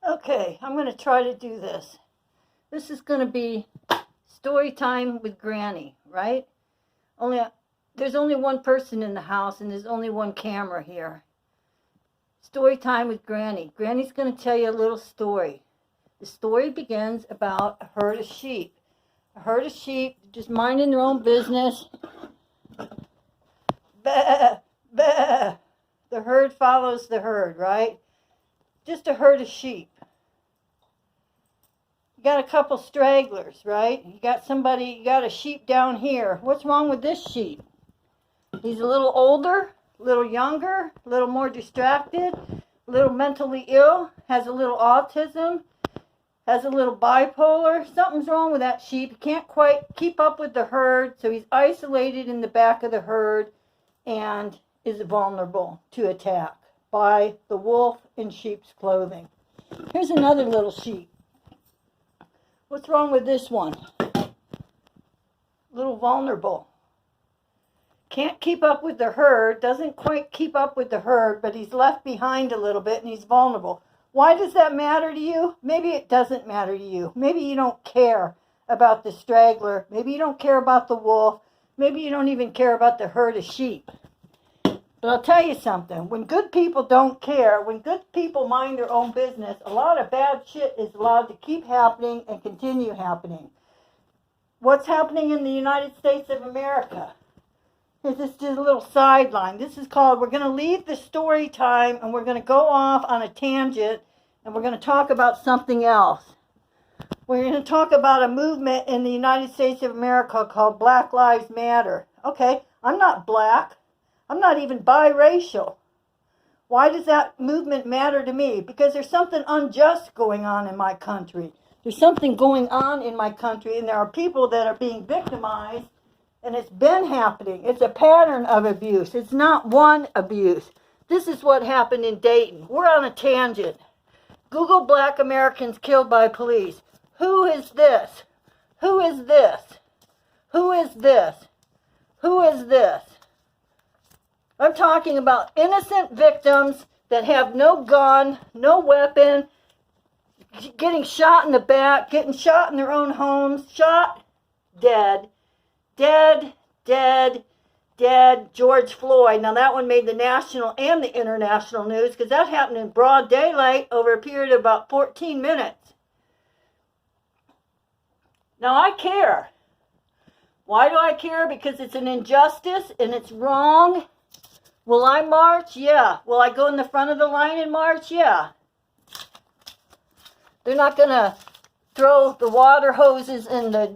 Okay, I'm going to try to do this. This is going to be story time with Granny, right? There's only one person in the house and there's only one camera here. Story time with Granny. Granny's going to tell you a little story. The story begins about a herd of sheep. A herd of sheep just minding their own business. Bah, bah. The herd follows the herd, right? Just a herd of sheep. You got a couple stragglers, right? You got a sheep down here. What's wrong with this sheep? He's a little older, a little younger, a little more distracted, a little mentally ill, has a little autism, has a little bipolar. Something's wrong with that sheep. He can't quite keep up with the herd, so he's isolated in the back of the herd and is vulnerable to attack by the wolf in sheep's clothing. Here's another little sheep. What's wrong with this one? A little vulnerable. Can't keep up with the herd, doesn't quite keep up with the herd, but he's left behind a little bit and he's vulnerable. Why does that matter to you? Maybe it doesn't matter to you. Maybe you don't care about the straggler. Maybe you don't care about the wolf. Maybe you don't even care about the herd of sheep. But I'll tell you something. When good people don't care, when good people mind their own business, a lot of bad shit is allowed to keep happening and continue happening. What's happening in the United States of America? This is just a little sideline. This is called, we're going to leave the story time and we're going to go off on a tangent and we're going to talk about something else. We're going to talk about a movement in the United States of America called Black Lives Matter. Okay, I'm not black. I'm not even biracial. Why does that movement matter to me? Because there's something unjust going on in my country. There's something going on in my country and there are people that are being victimized. And it's been happening. It's a pattern of abuse. It's not one abuse. This is what happened in Dayton. We're on a tangent. Google black Americans killed by police. Who is this? Who is this? Who is this? Who is this? I'm talking about innocent victims that have no gun, no weapon, getting shot in the back, getting shot in their own homes, shot, dead. Dead, dead, dead, George Floyd. Now that one made the national and the international news because that happened in broad daylight over a period of about 14 minutes. Now I care. Why do I care? Because it's an injustice and it's wrong. Will I march? Yeah. Will I go in the front of the line and march? Yeah. They're not going to throw the water hoses in the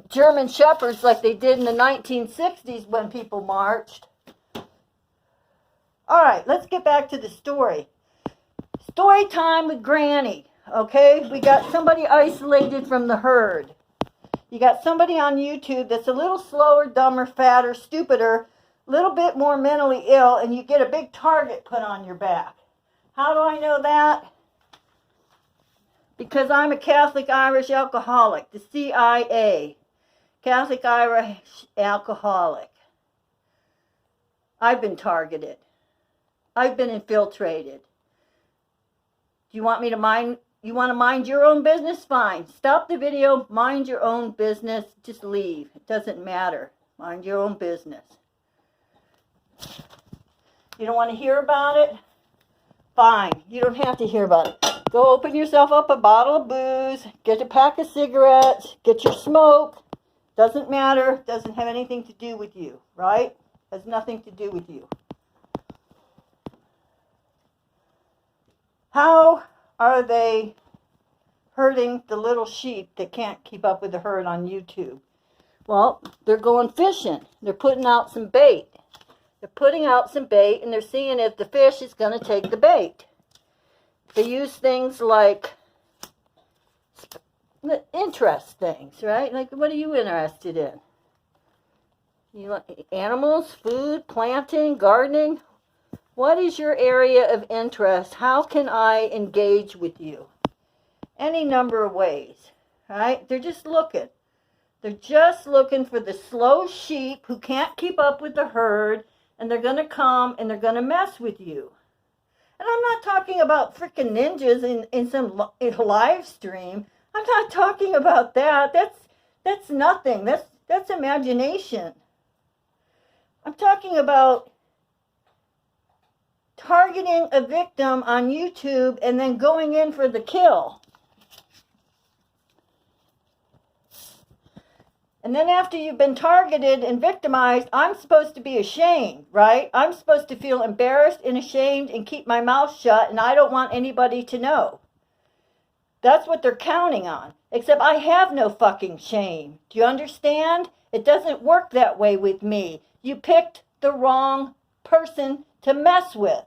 German shepherds like they did in the 1960s when people marched. All right, let's get back to the story. Story time with Granny, okay? We got somebody isolated from the herd. You got somebody on YouTube that's a little slower, dumber, fatter, stupider, a little bit more mentally ill, and you get a big target put on your back. How do I know that? Because I'm a Catholic Irish alcoholic, the CIA. Catholic Irish alcoholic. I've been targeted. I've been infiltrated. Do you want me to mind? You want to mind your own business? Fine. Stop the video. Mind your own business. Just leave. It doesn't matter. Mind your own business. You don't want to hear about it? Fine. You don't have to hear about it. Go open yourself up a bottle of booze. Get a pack of cigarettes. Get your smoke. Doesn't matter, doesn't have anything to do with you, right? Has nothing to do with you. How are they hurting the little sheep that can't keep up with the herd on YouTube? Well, they're going fishing. They're putting out some bait. They're putting out some bait and they're seeing if the fish is going to take the bait. They use things like interest things, right? Like, what are you interested in? You like animals, food, planting, gardening? What is your area of interest? How can I engage with you? Any number of ways, right? They're just looking. They're just looking for the slow sheep who can't keep up with the herd, and they're going to come and they're going to mess with you. And I'm not talking about freaking ninjas in some live stream. I'm not talking about that. That's nothing. That's imagination. I'm talking about targeting a victim on YouTube and then going in for the kill. And then after you've been targeted and victimized, I'm supposed to be ashamed, right? I'm supposed to feel embarrassed and ashamed and keep my mouth shut, and I don't want anybody to know. That's what they're counting on. Except I have no fucking shame. Do you understand? It doesn't work that way with me. You picked the wrong person to mess with.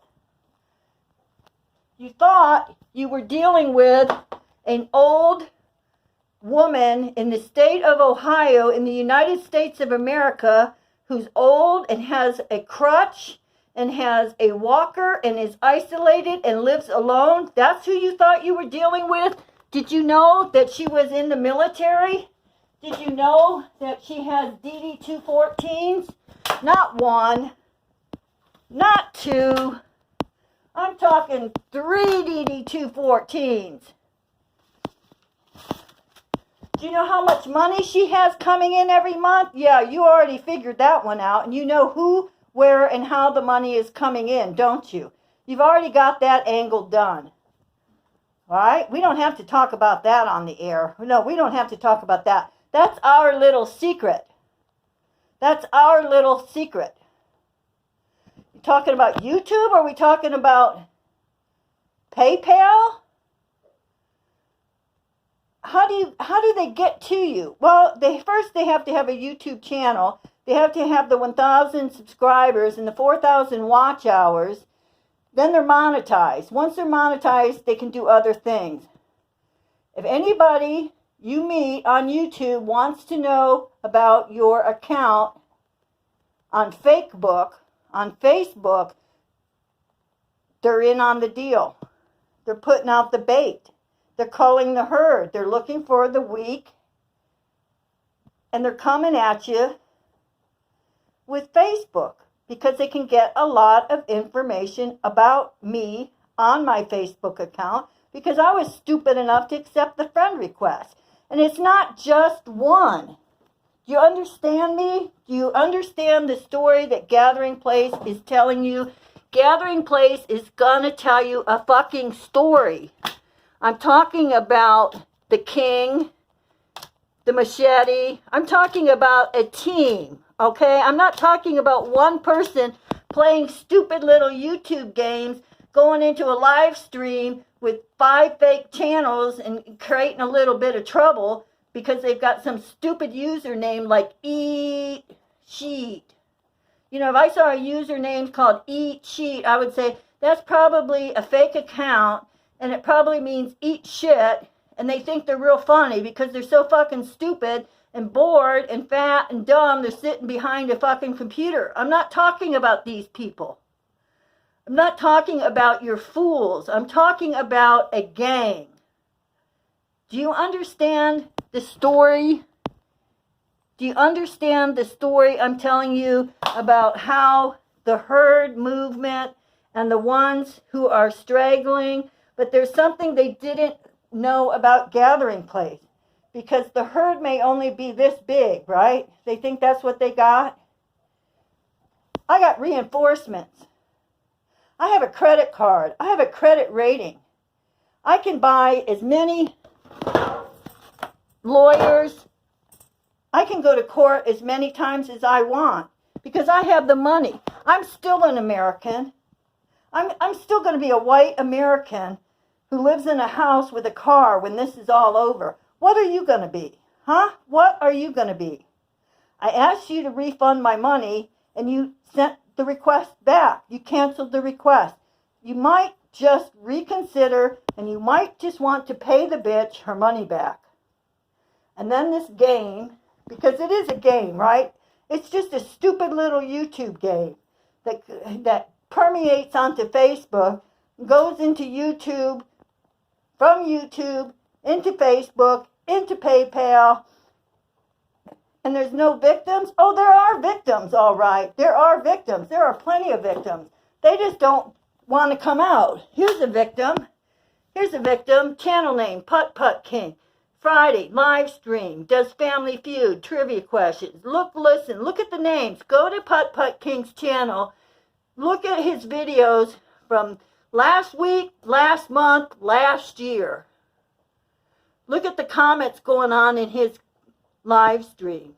You thought you were dealing with an old woman in the state of Ohio in the United States of America who's old and has a crutch and has a walker and is isolated and lives alone. That's who you thought you were dealing with? Did you know that she was in the military? Did you know that she has DD-214s? Not one, not two. I'm talking 3 DD-214s. Do you know how much money she has coming in every month? Yeah, you already figured that one out. And you know who, where, and how the money is coming in, don't you? You've already got that angle done. All right? We don't have to talk about that on the air. No, we don't have to talk about that. That's our little secret. That's our little secret. You talking about YouTube, or are we talking about PayPal? How do they get to you? Well, first they have to have a YouTube channel. They have to have the 1,000 subscribers and the 4,000 watch hours. Then they're monetized. Once they're monetized, they can do other things. If anybody you meet on YouTube wants to know about your account on Facebook, they're in on the deal. They're putting out the bait. They're culling the herd. They're looking for the weak. And they're coming at you with Facebook because they can get a lot of information about me on my Facebook account because I was stupid enough to accept the friend request. And it's not just one. Do you understand me? Do you understand the story that Gathering Place is telling you? Gathering Place is going to tell you a fucking story. I'm talking about the king, the machete. I'm talking about a team, okay? I'm not talking about one person playing stupid little YouTube games, going into a live stream with 5 fake channels and creating a little bit of trouble because they've got some stupid username like Eat Sheet. You know, if I saw a username called Eat Sheet, I would say that's probably a fake account. And it probably means eat shit, and they think they're real funny because they're so fucking stupid and bored and fat and dumb, they're sitting behind a fucking computer. I'm not talking about these people. I'm not talking about your fools. I'm talking about a gang. Do you understand the story? Do you understand the story I'm telling you about how the herd movement and the ones who are straggling? But there's something they didn't know about Gathering Place. Because the herd may only be this big, right? They think that's what they got. I got reinforcements. I have a credit card. I have a credit rating. I can buy as many lawyers. I can go to court as many times as I want. Because I have the money. I'm still an American. I'm still going to be a white American who lives in a house with a car when this is all over. What are you going to be? Huh? What are you going to be? I asked you to refund my money, and you sent the request back. You canceled the request. You might just reconsider, and you might just want to pay the bitch her money back. And then this game, because it is a game, right? It's just a stupid little YouTube game that permeates onto Facebook, goes into YouTube, from YouTube, into Facebook, into PayPal, and there's no victims? Oh, there are victims, all right. There are victims. There are plenty of victims. They just don't want to come out. Here's a victim. Here's a victim. Channel name, Putt Putt King. Friday, live stream, does Family Feud, trivia questions. Listen, look at the names. Go to Putt Putt King's channel. Look at his videos from last week, last month, last year. Look at the comments going on in his live stream.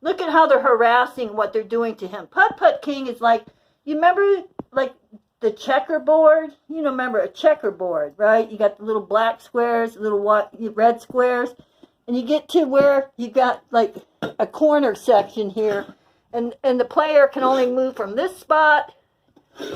Look at how they're harassing what they're doing to him. Putt Putt King is like, you remember like the checkerboard? You know, remember a checkerboard, right? You got the little black squares, little white, red squares, and you get to where you got like a corner section here, and the player can only move from this spot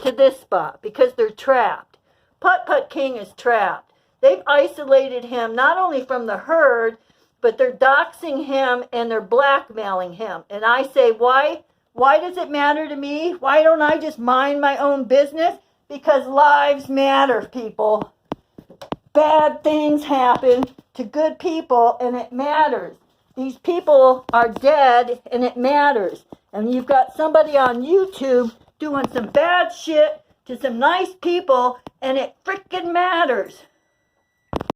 to this spot because they're trapped. Putt Putt King is trapped. They've isolated him not only from the herd, but they're doxing him and they're blackmailing him. And I say, why? Why does it matter to me? Why don't I just mind my own business? Because lives matter, people. Bad things happen to good people, and it matters. These people are dead, and it matters. And you've got somebody on YouTube doing some bad shit to some nice people, and it freaking matters.